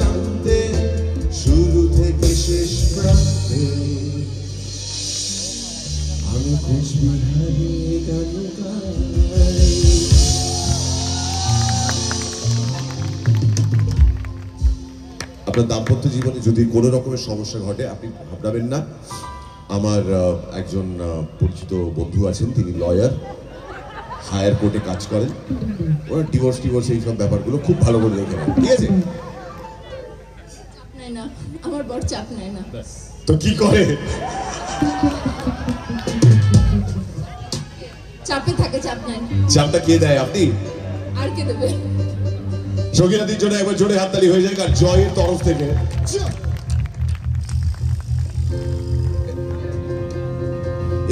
প্রান্তে, শুরু থেকে শেষ প্রান্তে আমি কোচবিহারে গান গাই। আপনার দাম্পত্য জীবনে যদি কোনো রকমের সমস্যা ঘটে আপনি ঘাবড়াবেন না। আমার একজন পরিচিত বন্ধু আছেন, তিনি লয়ার, হায়ার কোর্টে কাজ করেন। ওরা ডিভোর্স এই সব ব্যাপারগুলো খুব ভালো করে দেখে নেন, ঠিক আছে? চাপ নেয় না, আমার বর চাপ নেয় না। তো কি করে? চাপে থাকে, চাপ নেয় না। চাপটা কে দেয়? আপনি? আর কে দেবে? সঙ্গীরাদির জন্য একবার জোরে হাততালি হয়ে যায় আর জয়ের তরফ থেকে।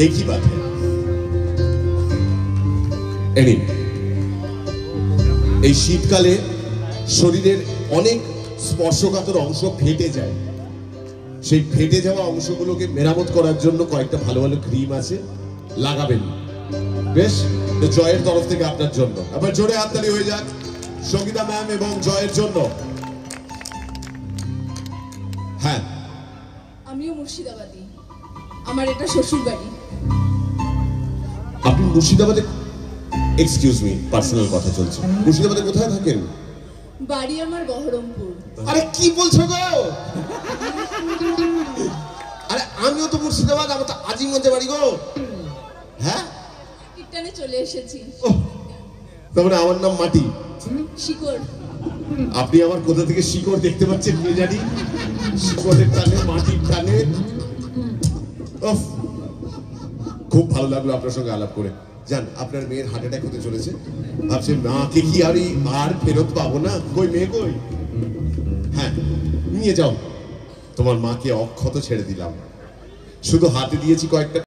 এই কি বাত है? এই শীতকালে শরীরের অনেক স্পর্শকাতর অংশ ফেটে যায়। সেই ফেটে যাওয়া অংশগুলোকে মেরামত করার জন্য কয়েকটা ভালো ভালো ক্রিম আছে, লাগাবেন। বেশ, তো জয়ের তরফ থেকে আপনার জন্য আবার জোরে হাততালি হয়ে যাক সঙ্গীতা ম্যাম এবং জয়ের জন্য। হ্যাঁ, আমিও মুর্শিদাবাদী, আমার এটা শ্বশুর বাড়ি। আপনি মুর্শিদাবাদে? এক্সকিউজ মি, পার্সোনাল কথা চলছে। মুর্শিদাবাদে কোথায় থাকেন? বাড়ি আমার বহরমপুর। আরে কি বলছো গো? আরে আমিও তো মুর্শিদাবাদ, আমার তো আজিমগঞ্জে বাড়ি গো। হ্যাঁ, ইটানে চলে এসেছি। তারপরে আমার নাম মাটি। শিকড়। আপনি আমার কোথা থেকে শিকড় দেখতে পাচ্ছেন কে জানি? শিকড়ের টানে, মাটির টানে। খুব ভালো লাগলো আপনার সঙ্গে আলাপ করে। জান, আপনার মেয়ের হার্ট অ্যাটাক হতে চলেছে, ভাবছে মাকে কি আর ফেরত পাবো না। কই মেয়ে কই? হ্যাঁ, নিয়ে যাও, তোমার মাকে অক্ষত ছেড়ে দিলাম, শুধু হাতে দিয়েছি কয়েকটা